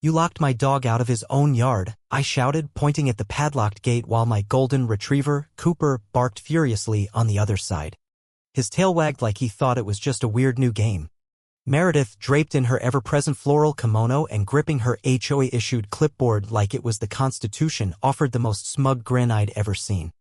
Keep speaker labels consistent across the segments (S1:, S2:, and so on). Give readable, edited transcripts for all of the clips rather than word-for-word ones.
S1: "You locked my dog out of his own yard," I shouted, pointing at the padlocked gate while my golden retriever, Cooper, barked furiously on the other side. His tail wagged like he thought it was just a weird new game. Meredith, draped in her ever-present floral kimono and gripping her HOA-issued clipboard like it was the Constitution, offered the most smug grin I'd ever seen.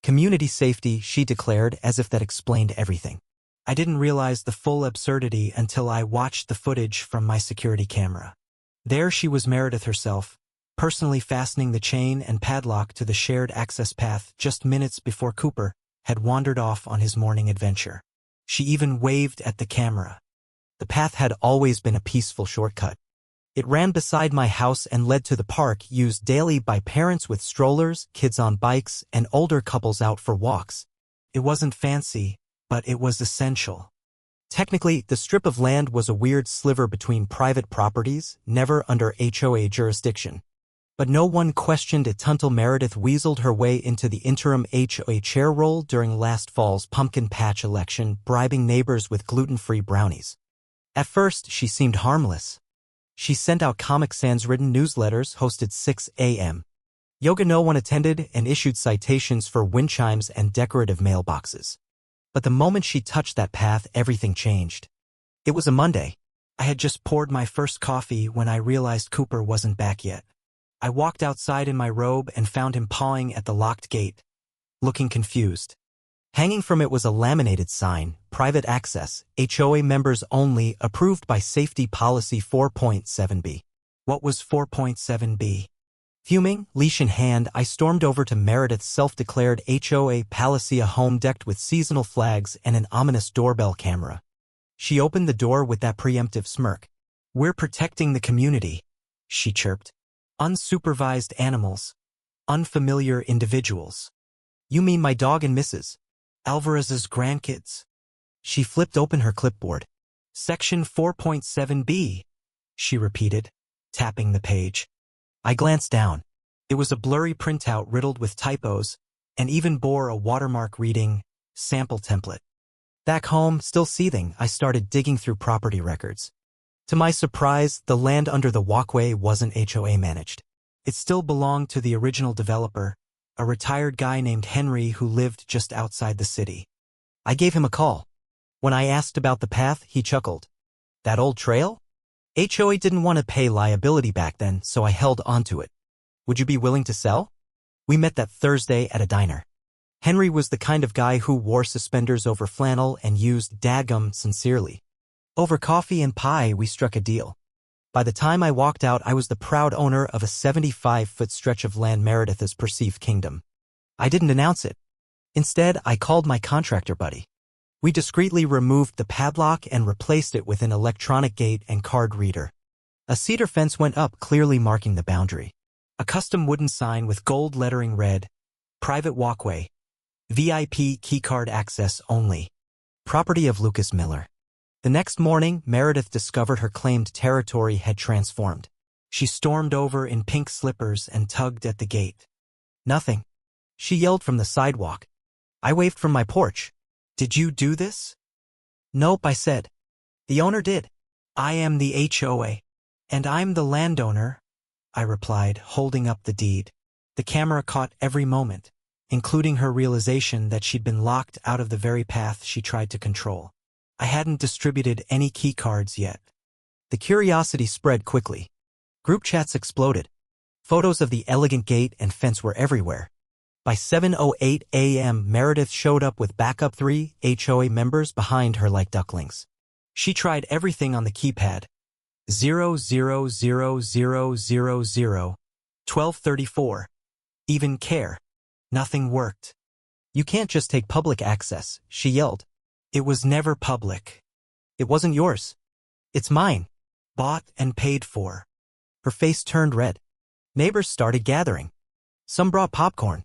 S1: "Community safety," she declared, as if that explained everything. I didn't realize the full absurdity until I watched the footage from my security camera. There she was, Meredith herself, personally fastening the chain and padlock to the shared access path just minutes before Cooper had wandered off on his morning adventure. She even waved at the camera. The path had always been a peaceful shortcut. It ran beside my house and led to the park, used daily by parents with strollers, kids on bikes, and older couples out for walks. It wasn't fancy, but it was essential. Technically, the strip of land was a weird sliver between private properties, never under HOA jurisdiction. But no one questioned it until Meredith weaseled her way into the interim HOA chair role during last fall's pumpkin patch election, bribing neighbors with gluten-free brownies. At first, she seemed harmless. She sent out Comic Sans-ridden newsletters, hosted 6 a.m. yoga no one attended, and issued citations for wind chimes and decorative mailboxes. But the moment she touched that path, everything changed. It was a Monday. I had just poured my first coffee when I realized Cooper wasn't back yet. I walked outside in my robe and found him pawing at the locked gate, looking confused. Hanging from it was a laminated sign, "Private Access, HOA Members Only, approved by Safety Policy 4.7b. What was 4.7b? Fuming, leash in hand, I stormed over to Meredith's self-declared HOA Palacia home decked with seasonal flags and an ominous doorbell camera. She opened the door with that preemptive smirk. "We're protecting the community," she chirped. "Unsupervised animals. Unfamiliar individuals. You mean my dog and Mrs. Alvarez's grandkids?" She flipped open her clipboard. "Section 4.7b, she repeated, tapping the page. I glanced down. It was a blurry printout riddled with typos, and even bore a watermark reading, "Sample Template." Back home, still seething, I started digging through property records. To my surprise, the land under the walkway wasn't HOA managed. It still belonged to the original developer, a retired guy named Henry who lived just outside the city. I gave him a call. When I asked about the path, he chuckled. "That old trail? HOA didn't want to pay liability back then, so I held onto it. Would you be willing to sell?" We met that Thursday at a diner. Henry was the kind of guy who wore suspenders over flannel and used "daggum" sincerely. Over coffee and pie, we struck a deal. By the time I walked out, I was the proud owner of a 75-foot stretch of land Meredith's perceived kingdom. I didn't announce it. Instead, I called my contractor buddy. We discreetly removed the padlock and replaced it with an electronic gate and card reader. A cedar fence went up, clearly marking the boundary. A custom wooden sign with gold lettering read, "Private Walkway. VIP Keycard Access Only. Property of Lucas Miller." The next morning, Meredith discovered her claimed territory had transformed. She stormed over in pink slippers and tugged at the gate. "Nothing," she yelled from the sidewalk. I waved from my porch. "Did you do this?" "Nope," I said. "The owner did. I am the HOA. And I'm the landowner," I replied, holding up the deed. The camera caught every moment, including her realization that she'd been locked out of the very path she tried to control. I hadn't distributed any key cards yet. The curiosity spread quickly. Group chats exploded. Photos of the elegant gate and fence were everywhere. By 7:08 a.m., Meredith showed up with backup 3 HOA members behind her like ducklings. She tried everything on the keypad. 00000, 1234. Even care. Nothing worked. "You can't just take public access," she yelled. "It was never public. It wasn't yours. It's mine. Bought and paid for." Her face turned red. Neighbors started gathering. Some brought popcorn.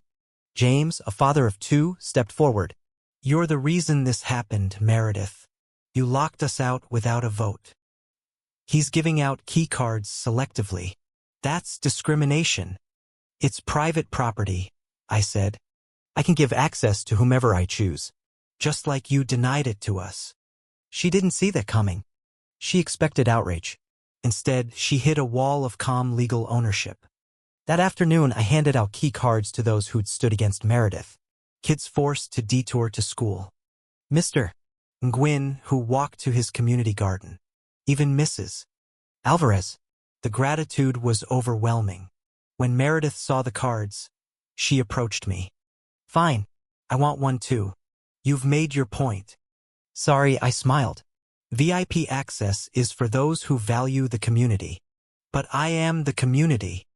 S1: James, a father of 2, stepped forward. "You're the reason this happened, Meredith. You locked us out without a vote." "He's giving out key cards selectively. That's discrimination." "It's private property," I said. "I can give access to whomever I choose. Just like you denied it to us." She didn't see that coming. She expected outrage. Instead, she hit a wall of calm legal ownership. That afternoon, I handed out key cards to those who'd stood against Meredith. Kids forced to detour to school. Mr. Nguyen, who walked to his community garden. Even Mrs. Alvarez. The gratitude was overwhelming. When Meredith saw the cards, she approached me. Fine. I want one too. You've made your point. Sorry, I smiled. VIP access is for those who value the community. But I am the community.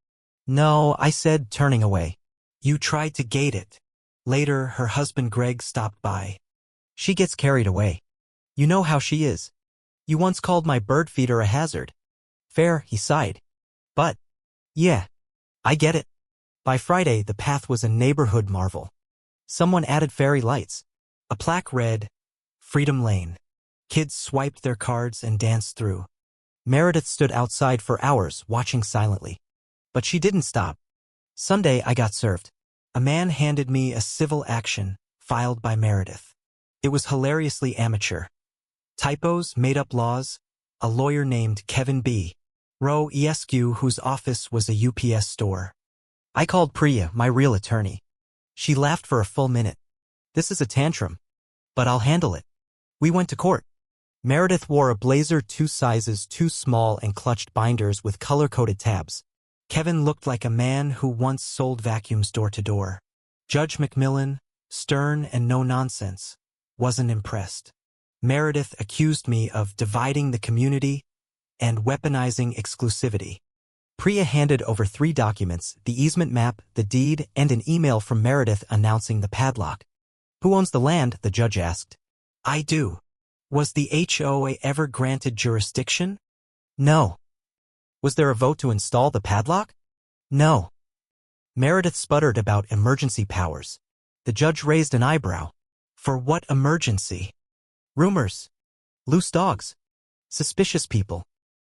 S1: No, I said, turning away. You tried to gate it. Later, her husband Greg stopped by. She gets carried away. You know how she is. You once called my bird feeder a hazard. Fair, he sighed. But, yeah, I get it. By Friday, the path was a neighborhood marvel. Someone added fairy lights. A plaque read, Freedom Lane. Kids swiped their cards and danced through. Meredith stood outside for hours, watching silently. But she didn't stop. Sunday, I got served. A man handed me a civil action, filed by Meredith. It was hilariously amateur. Typos, made-up laws, a lawyer named Kevin B. Rowe Esq, whose office was a UPS store. I called Priya, my real attorney. She laughed for a full minute. This is a tantrum, but I'll handle it. We went to court. Meredith wore a blazer 2 sizes too small and clutched binders with color-coded tabs. Kevin looked like a man who once sold vacuums door to door. Judge McMillan, stern and no-nonsense, wasn't impressed. Meredith accused me of dividing the community and weaponizing exclusivity. Priya handed over 3 documents, the easement map, the deed, and an email from Meredith announcing the padlock. Who owns the land? The judge asked. I do. Was the HOA ever granted jurisdiction? No. Was there a vote to install the padlock? No. Meredith sputtered about emergency powers. The judge raised an eyebrow. For what emergency? Rumors. Loose dogs. Suspicious people.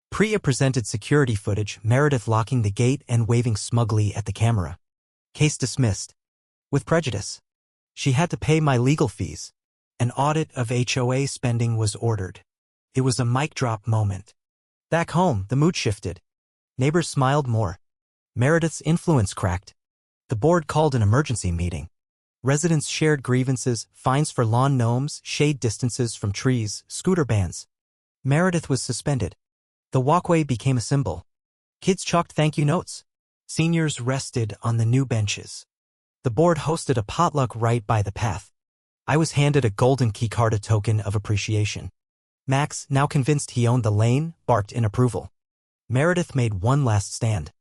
S1: Priya presented security footage, Meredith locking the gate and waving smugly at the camera. Case dismissed. With prejudice. She had to pay my legal fees. An audit of HOA spending was ordered. It was a mic drop moment. Back home, the mood shifted. Neighbors smiled more. Meredith's influence cracked. The board called an emergency meeting. Residents shared grievances, fines for lawn gnomes, shade distances from trees, scooter bans. Meredith was suspended. The walkway became a symbol. Kids chalked thank you notes. Seniors rested on the new benches. The board hosted a potluck right by the path. I was handed a golden keycard, a token of appreciation. Max, now convinced he owned the lane, barked in approval. Meredith made one last stand.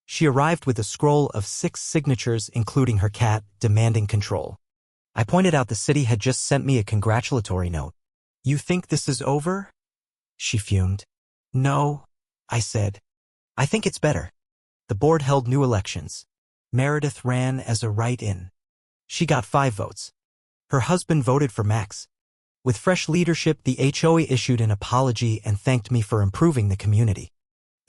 S1: She arrived with a scroll of 6 signatures, including her cat, demanding control. I pointed out the city had just sent me a congratulatory note. You think this is over? She fumed. No, I said. I think it's better. The board held new elections. Meredith ran as a write-in. She got 5 votes. Her husband voted for Max. With fresh leadership, the HOA issued an apology and thanked me for improving the community.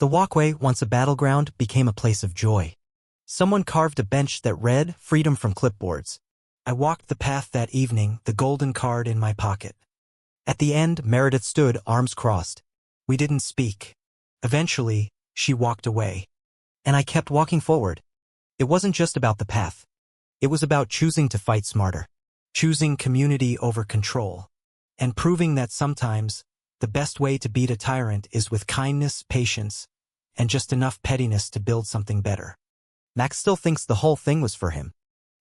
S1: The walkway, once a battleground, became a place of joy. Someone carved a bench that read, Freedom from Clipboards. I walked the path that evening, the golden card in my pocket. At the end, Meredith stood, arms crossed. We didn't speak. Eventually, she walked away. And I kept walking forward. It wasn't just about the path. It was about choosing to fight smarter. Choosing community over control. And proving that sometimes, the best way to beat a tyrant is with kindness, patience, and just enough pettiness to build something better. Max still thinks the whole thing was for him.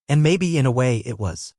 S1: And maybe in a way it was.